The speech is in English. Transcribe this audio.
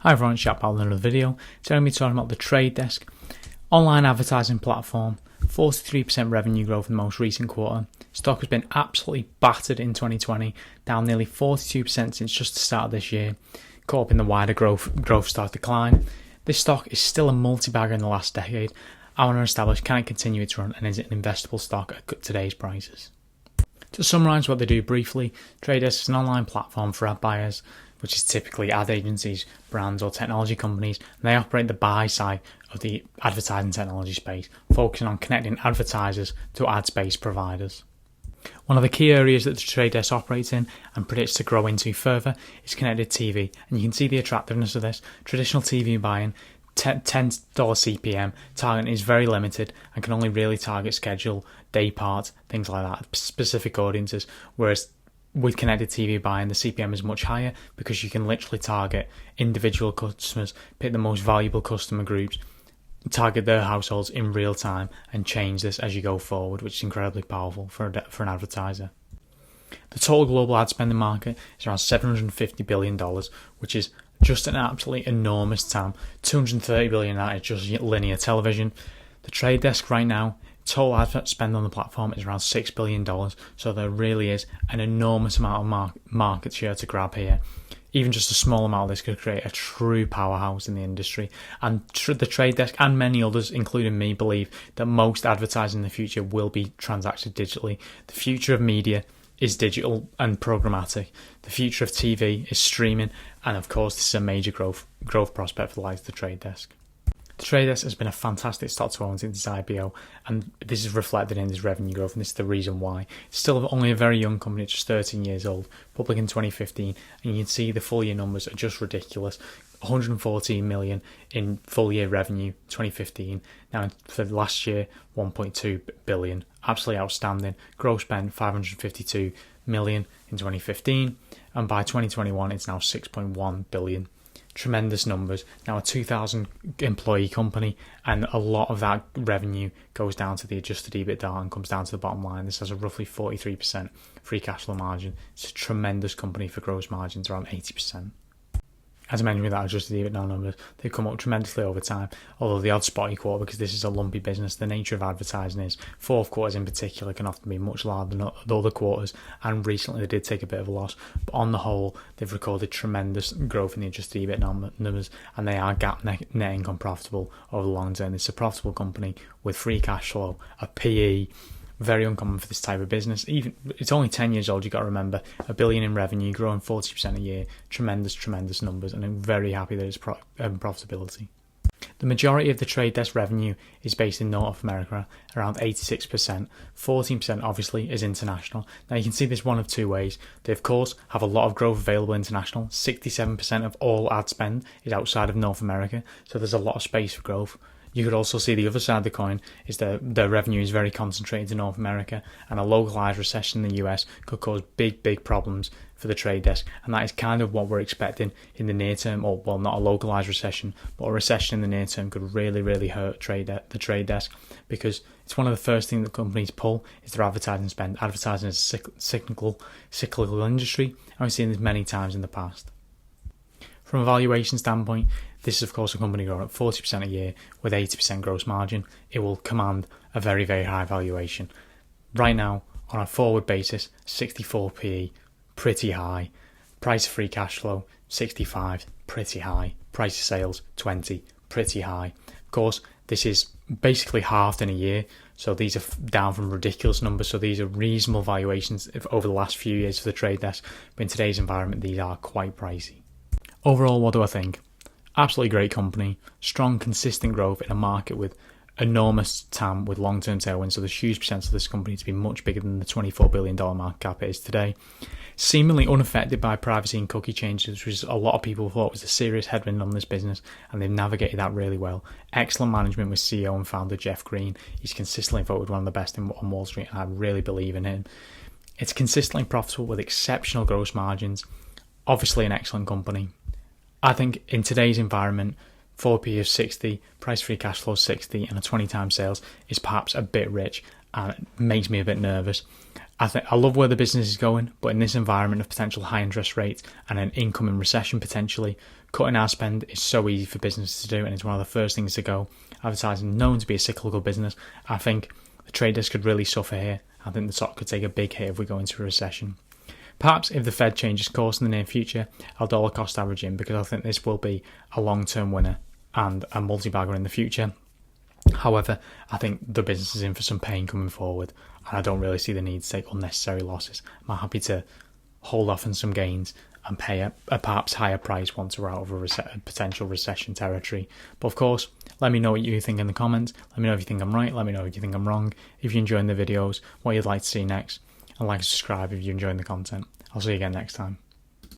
Hi everyone, it's Jack in another video. Today I'm going to be talking about the Trade Desk online advertising platform. 43% revenue growth in the most recent quarter. Stock has been absolutely battered in 2020, down nearly 42% since just the start of this year, caught up in the wider growth stock decline. This stock is still a multi-bagger in the last decade. I want to establish, can it continue its run, and is it an investable stock at today's prices? To summarise what they do briefly, Trade Desk is an online platform for ad buyers, which is typically ad agencies, brands or technology companies, and they operate the buy side of the advertising technology space, focusing on connecting advertisers to ad space providers. One of the key areas that the Trade Desk operates in and predicts to grow into further is connected TV, and you can see the attractiveness of this. Traditional TV buying, $10 CPM targeting is very limited and can only really target schedule, day part, things like that, specific audiences, whereas with connected TV buying, the CPM is much higher because you can literally target individual customers, pick the most valuable customer groups, target their households in real time and change this as you go forward, which is incredibly powerful for an advertiser. The total global ad spending market is around $750 billion, which is just an absolutely enormous TAM. $230 billion of that is just linear television. The Trade Desk right now, total ad spend on the platform is around $6 billion, so there really is an enormous amount of market share to grab here. Even just a small amount of this could create a true powerhouse in the industry, and the Trade Desk and many others, including me, believe that most advertising in the future will be transacted digitally. The future of media is digital and programmatic. The future of TV is streaming, and of course this is a major growth prospect for the likes of the Trade Desk. The Trade Desk has been a fantastic stock to own since its IPO, and this is reflected in its revenue growth, and this is the reason why. It's still only a very young company, just 13 years old, public in 2015, and you can see the full year numbers are just ridiculous. 114 million in full year revenue 2015. Now for last year, 1.2 billion. Absolutely outstanding. Gross spend 552 million in 2015, and by 2021 it's now 6.1 billion. Tremendous numbers. Now a 2,000 employee company, and a lot of that revenue goes down to the adjusted EBITDA and comes down to the bottom line. This has a roughly 43% free cash flow margin. It's a tremendous company for gross margins around 80%. As I mentioned with that adjusted EBITDA numbers, they've come up tremendously over time, although the odd spotty quarter, because this is a lumpy business, the nature of advertising is fourth quarters in particular can often be much larger than the other quarters, and recently they did take a bit of a loss, but on the whole they've recorded tremendous growth in the adjusted EBITDA numbers, and they are GAAP net income profitable over the long term. It's a profitable company with free cash flow, a PE, very uncommon for this type of business. Even it's only 10 years old, you've got to remember. $1 billion in revenue, growing 40% a year. Tremendous numbers, and I'm very happy that it's profitability. The majority of the Trade Desk revenue is based in North America, around 86%. 14% obviously is international. Now you can see this one of two ways. They of course have a lot of growth available international. 67% of all ad spend is outside of North America, so there's a lot of space for growth. You could also see the other side of the coin is that their revenue is very concentrated in North America, and a localized recession in the US could cause big problems for the Trade Desk, and that is kind of what we're expecting in the near term. Or well, not a localized recession, but a recession in the near term could really hurt the Trade Desk, because it's one of the first things that companies pull is their advertising spend. Advertising is a cyclical industry, and we've seen this many times in the past. From a valuation standpoint, this is of course a company growing at 40% a year with 80% gross margin. It will command a very high valuation. Right now, on a forward basis, 64 PE, pretty high. Price of free cash flow, 65, pretty high. Price of sales, 20, pretty high. Of course, this is basically halved in a year, so these are down from ridiculous numbers, so these are reasonable valuations over the last few years for the Trade Desk, but in today's environment these are quite pricey. Overall, what do I think? Absolutely great company, strong, consistent growth in a market with enormous TAM with long-term tailwinds, so there's huge potential for this company to be much bigger than the $24 billion market cap it is today. Seemingly unaffected by privacy and cookie changes, which a lot of people thought was a serious headwind on this business, and they've navigated that really well. Excellent management with CEO and founder Jeff Green. He's consistently voted one of the best on Wall Street, and I really believe in him. It's consistently profitable with exceptional gross margins. Obviously an excellent company. I think in today's environment, 4P of 60, price free cash flow 60, and a 20 times sales is perhaps a bit rich, and it makes me a bit nervous. I love where the business is going, but in this environment of potential high interest rates and an incoming recession potentially, cutting our spend is so easy for businesses to do, and it's one of the first things to go. Advertising known to be a cyclical business. I think the trade desk could really suffer here. I think the stock could take a big hit if we go into a recession. Perhaps if the Fed changes course in the near future, I'll dollar cost average in, because I think this will be a long-term winner and a multi-bagger in the future. However, I think the business is in for some pain coming forward, and I don't really see the need to take unnecessary losses. I'm happy to hold off on some gains and pay a perhaps higher price once we're out of a potential recession territory. But of course, let me know what you think in the comments. Let me know if you think I'm right. Let me know if you think I'm wrong. If you're enjoying the videos, what you'd like to see next. And like and subscribe if you're enjoying the content. I'll see you again next time.